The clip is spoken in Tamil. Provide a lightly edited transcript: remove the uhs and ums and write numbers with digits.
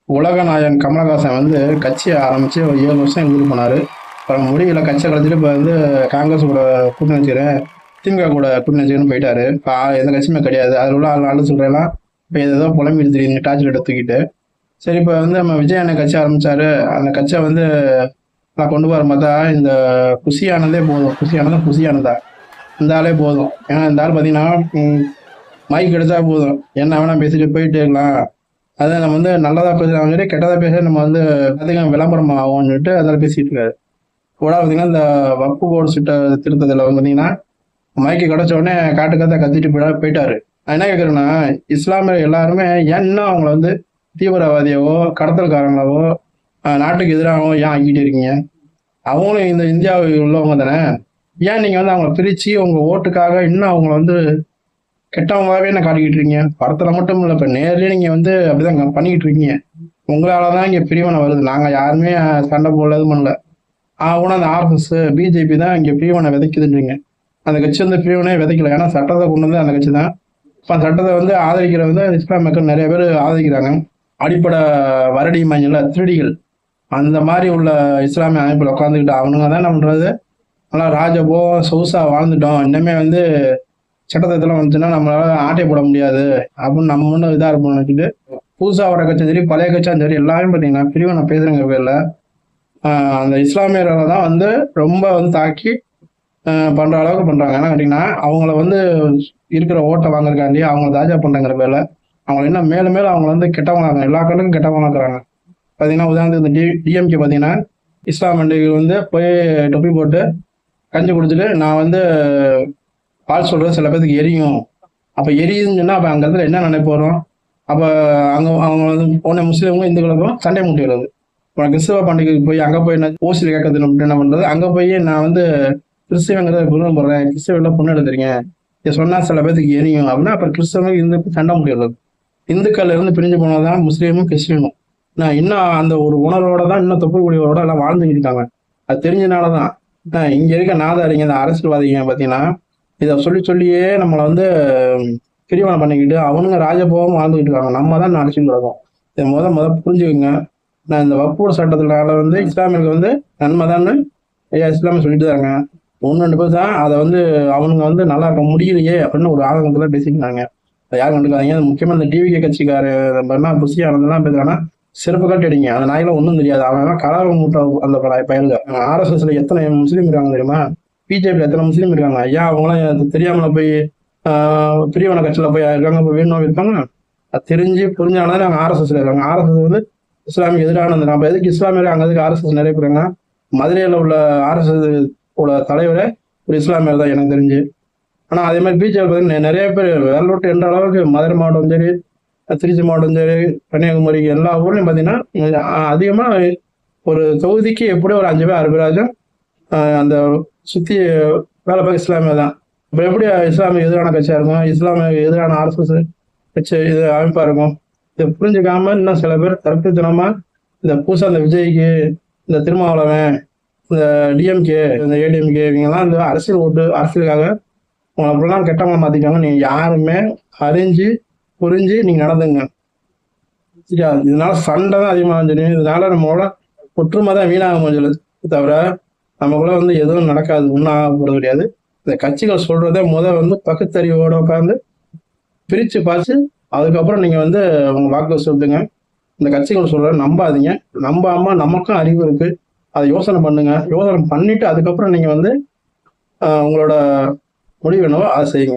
உலகநாயகன் கமலஹாசன் வந்து கட்சியை ஆரம்பிச்சு ஒரு 7 வருஷம் இது பண்ணாரு. அப்புறம் முடியல, கட்சியை கலைச்சிட்டு இப்போ வந்து காங்கிரஸ் கூட கூட்டணி வச்சுக்கிறேன், திமுக கூட கூட்டணி வச்சுக்கிறேன்னு போயிட்டாரு. இப்போ எந்த கட்சியுமே கிடையாது. அதில் உள்ள ஆளு சொல்றேன் இப்போ ஏதோ புலம்பி தெரியுங்க டார்ச்சர் எடுத்துக்கிட்டு. சரி, இப்போ வந்து நம்ம விஜய் அண்ணன் கட்சி ஆரம்பிச்சாரு. அந்த கட்சியை வந்து நான் கொண்டு வர பார்த்தா இந்த குஷியானதே போதும். குஷியானதா இந்த ஆளே போதும். ஏன்னா இந்த ஆள் பார்த்தீங்கன்னா மைக் எடுத்தா போதும், என்ன வேணா பேசிட்டு போயிட்டே இருக்கலாம். அதை நம்ம வந்து நல்லதா பேசுறாங்க சரி, கெட்டதா பேச நம்ம வந்து அதிகம் விளம்பரம் ஆகும்னு சொல்லிட்டு அதில் பேசிட்டு இருக்காரு. கூட பார்த்தீங்கன்னா இந்த வக்பு போர்டு சிட்ட திருத்தத்தில் வந்து பார்த்தீங்கன்னா மைக்கு கிடைச்ச உடனே காட்டு கதை கத்திட்டு போயிட்டாரு. நான் என்ன கேட்குறேன்னா, இஸ்லாமியர் எல்லாருமே ஏன் இன்னும் அவங்கள வந்து தீவிரவாதியாவோ கடத்தல்காரங்களாவோ நாட்டுக்கு எதிராகவோ ஏன் ஆக்கிட்டு இருக்கீங்க? அவங்களும் இந்த இந்தியாவில் உள்ளவங்க தானே. ஏன் நீங்க வந்து அவங்கள பிரிச்சு உங்க ஓட்டுக்காக இன்னும் அவங்கள வந்து கெட்டவங்களாவே என்ன காட்டிக்கிட்டு இருக்கீங்க? படத்துல மட்டும் இல்ல, இப்ப நேர்லயே நீங்க வந்து அப்படிதான் பண்ணிக்கிட்டு இருக்கீங்க. உங்களாலதான் இங்க பிரிவினை வருது. நாங்க யாருமே சண்டை போடல, இது பண்ணல. ஆனா அந்த ஆர்எஸ்எஸ் பிஜேபி தான் இங்க பிரிவினை விதைக்குதுன்றீங்க. அந்த கட்சி வந்து பிரிவினை விதைக்கல. ஏன்னா சட்டத்தை கொண்டு வந்து அந்த கட்சி தான். இப்ப அந்த சட்டத்தை வந்து ஆதரிக்கிற வந்து இஸ்லாம் மக்கள் நிறைய பேர் ஆதரிக்கிறாங்க. அடிப்படை வரடி மஞ்சள் திருடிகள் அந்த மாதிரி உள்ள இஸ்லாமிய அமைப்புல உட்காந்துக்கிட்டு அவனுங்க தான் என்ன பண்றது, நல்லா ராஜபோகம் சொகுசா வாழ்ந்துட்டோம், இன்னமே வந்து சட்டத்திட்டம்லாம் வந்துச்சுன்னா நம்மளால ஆட்டை போட முடியாது அப்படின்னு நம்ம ஒன்றும் இதாக இருப்போம்னு நினைச்சிட்டு புதுசாக வர கட்சியும் சரி பழைய கட்சியும் சரி எல்லாரும் பார்த்தீங்கன்னா பிரிவை நான் பேசுறேங்க பேர்ல அந்த இஸ்லாமியர்களை தான் வந்து ரொம்ப வந்து தாக்கி பண்ற அளவுக்கு பண்றாங்க. என்ன கேட்டீங்கன்னா அவங்கள வந்து இருக்கிற ஓட்டை வாங்குறதுக்காண்டி அவங்கள தாஜா பண்றாங்கிற பேர்ல அவங்களை என்ன மேலும் மேலும் அவங்க வந்து கெட்டவங்களாங்க, எல்லா கண்ணுக்கும் கெட்டவங்களா இருக்கிறாங்க. பார்த்தீங்கன்னா உதாரணத்துக்கு இந்த டிஎம்கே பார்த்தீங்கன்னா இஸ்லாம் வந்து போய் தொப்பி போட்டு கஞ்சி குடிச்சிட்டு நான் வந்து பால் சொல்றது சில பேருக்கு எரியும். அப்ப எரியுதுன்னு சொன்னா அப்ப அந்த இடத்துல என்ன நினைப்போறோம்? அப்ப அங்க அவங்க வந்து போன முஸ்லீமும் இந்துக்களுக்கும் சண்டை முட்டிடுறது. இப்போ கிறிஸ்தவ பண்டிகைக்கு போய் அங்க போய் என்ன ஓசியில் கேட்கறது என்ன பண்றது? அங்க போய் நான் வந்து கிறிஸ்தவங்கிறத விரும்புறேன், கிறிஸ்தவ பொண்ணு எடுத்துறீங்க, இதை சொன்னா சில பேருக்கு எரியும் அப்படின்னா அப்ப கிறிஸ்தவங்க இந்து சண்டை முட்டிடுறது. இந்துக்கள்ல இருந்து பிரிஞ்சு போனதான் முஸ்லீமும் கிறிஸ்டியனும். நான் இன்னும் அந்த ஒரு உணர்வோட தான் இன்னும் தொப்புக்குடியோட எல்லாம் வாழ்ந்துக்கிட்டு இருக்காங்க. அது தெரிஞ்சனாலதான் இங்க இருக்க நாதாரிங்க இந்த அரசியல்வாதிங்க பாத்தீங்கன்னா இதை சொல்லி சொல்லியே நம்மளை வந்து பிரிவினை பண்ணிக்கிட்டு அவனுங்க ராஜபோகம் வாழ்ந்துகிட்டு இருக்காங்க. நம்ம தான் நினைச்சுட்டு இருக்கோம். இதை முத புரிஞ்சுக்கோங்க. நான் இந்த வக்பு சட்டத்தினால வந்து இஸ்லாமியருக்கு வந்து நன்மை தான்னு இஸ்லாமிய சொல்லிட்டு தாங்க. ஒன்று 2 பேர் தான் அதை வந்து அவனுங்க வந்து நல்லா இருக்க முடியலையே அப்படின்னு ஒரு ஆதங்கத்துல பேசிக்கிறாங்க. அதை யாரும் கண்டுக்காதீங்க. முக்கியமா இந்த டிவிகே கட்சிக்காரு புஷி ஆனந்தெல்லாம் பேசுறாங்கன்னா சிறப்பு காட்டி அடிங்க. அந்த நாயெல்லாம் ஒன்றும் தெரியாது. அவன் கலவரம் மூட்டை அந்த பயலுங்க. ஆர்எஸ்எஸ்ல எத்தனை முஸ்லீம் இருக்காங்க தெரியுமா? பிஜேபியில் எத்தனை முஸ்லீம் இருக்காங்க ஐயா? அவங்களாம் தெரியாமல போய் பிரிவினை கட்சியில போய் இருக்காங்க, போய் வேணும் இருப்பாங்க. அது தெரிஞ்சு புரிஞ்சாலும் நாங்கள் ஆர்எஸ்எஸ்ல இருக்காங்க. ஆர்எஸ்எஸ் வந்து இஸ்லாமிய எதிரானது. நம்ம எதுக்கு இஸ்லாமியர் அங்கே எதுக்கு ஆர்எஸ்எஸ் நிறைய பேருங்க? மதுரையில் உள்ள ஆர்எஸ்எஸ் உள்ள தலைவரே ஒரு இஸ்லாமியர் தான் எனக்கு தெரிஞ்சு. ஆனால் அதே மாதிரி பிஜேபி பார்த்தீங்கன்னா நிறைய பேர் வேலை விட்டு என்ற அளவுக்கு மதுரை மாவட்டம் சரி, திருச்சி மாவட்டம் சரி, கன்னியாகுமரி எல்லா ஊர்லையும் பார்த்தீங்கன்னா அதிகமாக ஒரு தொகுதிக்கு எப்படியும் ஒரு 5 பேர் 6 பேராச்சும் அந்த சுற்றி வேலை பார்க்க இஸ்லாமிய தான். இப்போ எப்படி இஸ்லாமிய எதிரான கட்சியாக இருக்கும், இஸ்லாமிய எதிரான ஆர்எஸ்எஸ் கட்சி இது அமைப்பாக இருக்கும்? இதை புரிஞ்சுக்காம இன்னும் சில பேர் தற்கொலைத்தனமா இந்த புதுசாக இந்த விஜய்க்கு, இந்த திருமாவளவன், இந்த டிஎம்கே, இந்த ஏடிஎம்கே இவங்கெல்லாம் இந்த அரசியல் ஓட்டு அரசியலுக்காக உங்களை அப்படிலாம் கெட்டவங்களை மாற்றிக்காங்க. நீங்கள் யாருமே அறிஞ்சு புரிஞ்சு நீங்கள் நடந்துங்க. சரியா? இதனால சண்டை தான் அதிகமாக தெரியும். இதனால நம்மளோட ஒற்றுமை தான் வீணாக முடியல தவிர நமக்குள்ள வந்து எதுவும் நடக்காது, ஒன்றாக போகிறது கிடையாது. இந்த கட்சிகள் சொல்றதை வந்து பகுத்தறிவோட உட்காந்து பிரித்து பார்த்து அதுக்கப்புறம் நீங்கள் வந்து உங்க வாக்கு சொல்லுங்க. இந்த கட்சிகள் சொல்ற நம்பாதீங்க. நம்பாம நமக்கும் அறிவு இருக்கு, அதை யோசனை பண்ணுங்க. யோசனை பண்ணிட்டு அதுக்கப்புறம் நீங்கள் வந்து உங்களோட முடிவு என்னவோ அதை செய்யுங்க.